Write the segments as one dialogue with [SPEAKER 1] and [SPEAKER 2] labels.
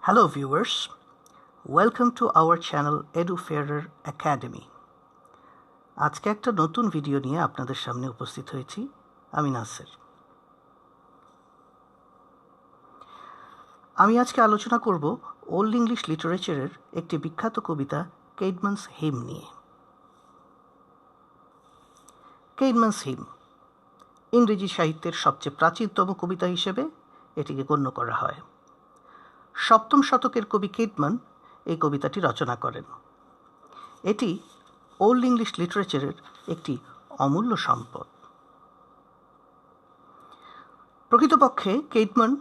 [SPEAKER 1] Hello viewers, welcome to our channel EduFairer Academy. আজকে একটা নতুন ভিডিও নিয়ে আপনাদের সামনে উপস্থিত হয়েছি আমি নাসের। আমি আজকে আলোচনা করব ওল্ড ইংলিশ লিটারেচারের একটি বিখ্যাত কবিতা কেইডম্যানস হিম নিয়ে। কেইডম্যানস হিম ইংরেজি সাহিত্যের সবচেয়ে প্রাচীনতম কবিতা হিসেবে এটিকে গণ্য করা হয়। সপ্তম শতকের কবি কেইডম্যান এই কবিতাটি রচনা করেন। এটি ওল্ড ইংলিশ লিটারেচারের একটি অমূল্য সম্পদ। প্রকৃতপক্ষে কেইডম্যান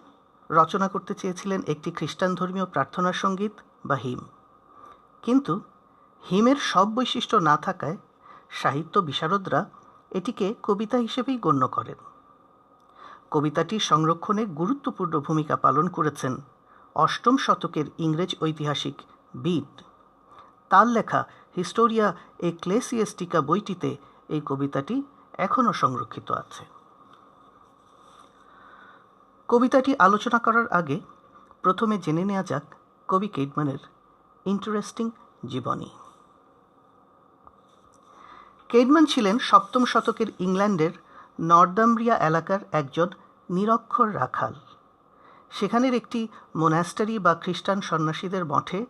[SPEAKER 1] রচনা করতে চেয়েছিলেন একটি খ্রিস্টান ধর্মীয় প্রার্থনা সঙ্গীত বা হিম, কিন্তু হিমের সব বৈশিষ্ট্য না থাকায় সাহিত্য বিশারদরা এটিকে কবিতা হিসেবেই গণ্য করেন। কবিতাটি সংরক্ষণে গুরুত্বপূর্ণ ভূমিকা পালন করেছেন অষ্টম শতকের ইংরেজ ঐতিহাসিক বিড। তার লেখা হিস্টোরিয়া এক্লেসিয়াস্টিকা বইটিতে এই কবিতাটি এখনও সংরক্ষিত আছে। কবিতাটি আলোচনা করার আগে প্রথমে জেনে নেওয়া যাক কবি কেইডম্যানের ইন্টারেস্টিং জীবনী। কেইডম্যান ছিলেন সপ্তম শতকের ইংল্যান্ডের নর্দাম্ব্রিয়া এলাকার একজন নিরক্ষর রাখাল। সেখানের একটি মোনাস্টারি বা খ্রিস্টান সন্ন্যাসীদের মঠে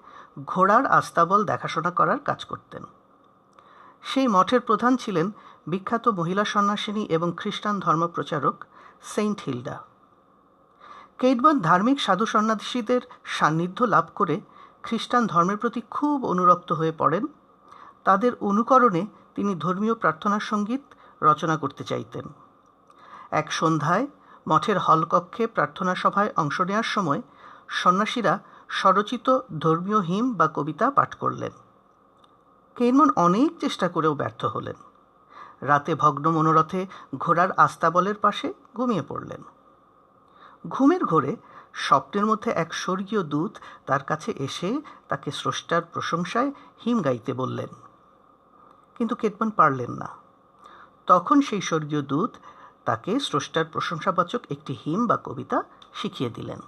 [SPEAKER 1] ঘোড়ার আস্তাবল দেখাশোনা করার কাজ করতেন। সেই মঠের প্রধান ছিলেন বিখ্যাত মহিলা সন্ন্যাসিনী এবং খ্রিস্টান ধর্মপ্রচারক সেন্ট হিল্ডা। কেইডম্যান ধার্মিক সাধু সন্ন্যাসীদের সান্নিধ্য লাভ করে খ্রিস্টান ধর্মের প্রতি খুব অনুরক্ত হয়ে পড়েন। তাদের অনুকরণে তিনি ধর্মীয় প্রার্থনা সঙ্গীত রচনা করতে চাইতেন। এক সন্ধ্যায় মঠের হলকক্ষে প্রার্থনা সভায় অংশ নেওয়ার সময় সন্ন্যাসীরা স্বরচিত ধর্মীয় হিম বা কবিতা পাঠ করলেন। কেইডম্যান অনেক চেষ্টা করেও ব্যর্থ হলেন। রাতে ভগ্ন মনোরথে ঘোড়ার আস্তাবলের পাশে ঘুমিয়ে পড়লেন। ঘুমের ঘোরে স্বপ্নের মধ্যে এক স্বর্গীয় দূত তার কাছে এসে তাকে স্রষ্টার প্রশংসায় হিম গাইতে বললেন, কিন্তু কেইডম্যান পারলেন না। তখন সেই স্বর্গীয় দূত তাকে স্রষ্টার প্রশংসাবাচক একটি হিম বা কবিতা শিখিয়ে দিলেন।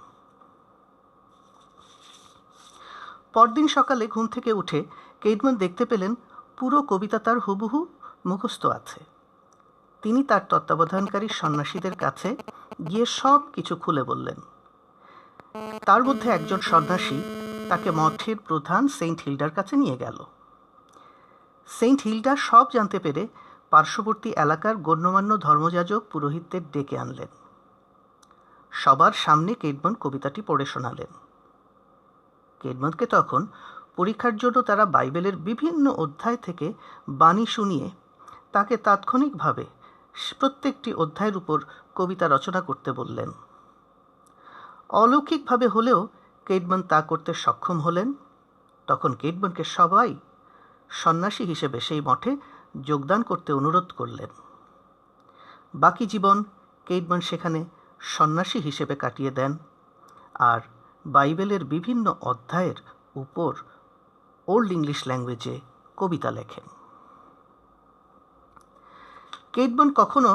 [SPEAKER 1] পরদিন সকালে ঘুম থেকে উঠে কেইডম্যান দেখতে পেলেন পুরো কবিতা তার হুবহু মুখস্থ আছে। তিনি তার তত্ত্বাবধানকারী সন্ন্যাসীদের কাছে গিয়ে সব কিছু খুলে বললেন। তার মধ্যে একজন সন্ন্যাসী তাকে মঠের প্রধান সেন্ট হিল্ডার কাছে নিয়ে গেল। সেন্ট হিল্ডা সব জানতে পেরে পার্শ্ববর্তী এলাকার গণ্যমান্য ধর্মযাজক পুরোহিতদের ডেকে আনলেন। সবার সামনে কেইডম্যান কবিতাটি পড়ে শোনালেন। কেইডম্যানকে তখন পরীক্ষার জন্য তারা বাইবেলের বিভিন্ন অধ্যায় থেকে বাণী শুনিয়ে তাকে তাৎক্ষণিকভাবে প্রত্যেকটি অধ্যায়ের উপর কবিতা রচনা করতে বললেন। অলৌকিকভাবে হলেও কেইডম্যান তা করতে সক্ষম হলেন। তখন কেইডম্যানকে সবাই সন্ন্যাসী হিসেবে সেই মঠে যোগদান করতে অনুরোধ করলেন। বাকি জীবন কেইডম্যান সেখানে সন্ন্যাসী হিসেবে কাটিয়ে দেন আর বাইবেলের বিভিন্ন অধ্যায়ের উপর ওল্ড ইংলিশ ল্যাঙ্গুয়েজে কবিতা লেখেন। কেইডম্যান কখনো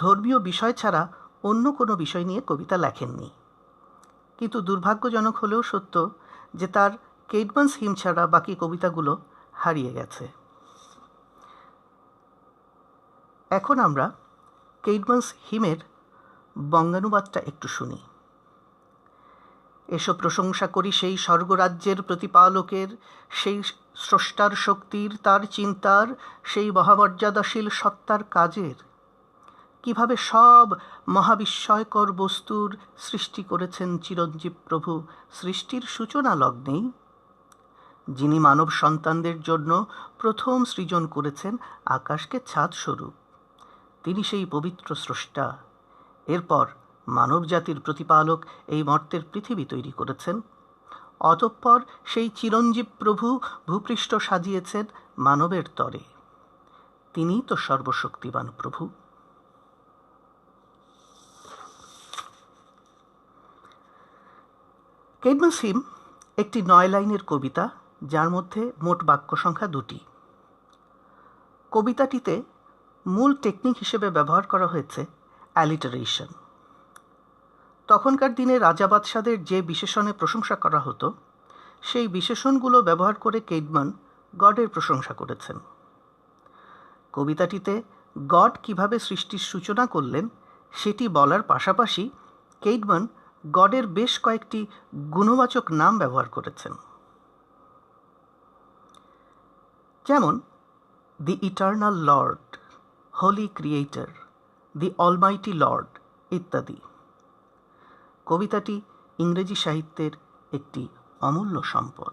[SPEAKER 1] ধর্মীয় বিষয় ছাড়া অন্য কোনো বিষয় নিয়ে কবিতা লেখেননি, কিন্তু দুর্ভাগ্যজনক হলেও সত্য যে তার কেইডম্যানস হিম ছাড়া বাকি কবিতাগুলো হারিয়ে গেছে। এখন আমরা কেইডম্যানস হিমের বঙ্গানুবাদটা একটু শুনি। এসব প্রশংসা করি সেই স্বর্গরাজ্যের প্রতিপালকের, সেই স্রষ্টার শক্তির, তার চিন্তার, সেই মহামর্যাদাশীল সত্তার কাজের। কিভাবে সব মহাবিস্ময়কর বস্তুর সৃষ্টি করেছেন চিরঞ্জীব প্রভু সৃষ্টির সূচনা লগ্নেই। যিনি মানব সন্তানদের জন্য প্রথম সৃজন করেছেন আকাশকে ছাদ স্বরূপ, তিনি সেই পবিত্র স্রষ্টা। এরপর মানব জাতির প্রতিপালক এই মর্তের পৃথিবী তৈরি করেছেন। অতঃপর সেই চিরঞ্জীব প্রভু ভূপৃষ্ঠ সাজিয়েছেন মানবের তরে। তিনিই তো সর্বশক্তিমান প্রভু। কেইডম্যানস হিম একটি 9 লাইনের কবিতা, যার মধ্যে মোট বাক্য সংখ্যা 2টি। কবিতাটিতে মূল টেকনিক হিসেবে ব্যবহার করা হয়েছে অ্যালিটারেশন। তখনকার দিনে রাজা বাদশাদের যে বিশেষণে প্রশংসা করা হতো সেই বিশেষণগুলো ব্যবহার করে কেইডম্যান গডের প্রশংসা করেছেন। কবিতাটিতে গড কিভাবে সৃষ্টির সূচনা করলেন সেটি বলার পাশাপাশি কেইডম্যান গডের বেশ কয়েকটি গুণবাচক নাম ব্যবহার করেছেন, যেমন the eternal lord, holy creator, the almighty lord ইত্যাদি। কবিতাটি ইংরেজি সাহিত্যের একটি অমূল্য সম্পদ।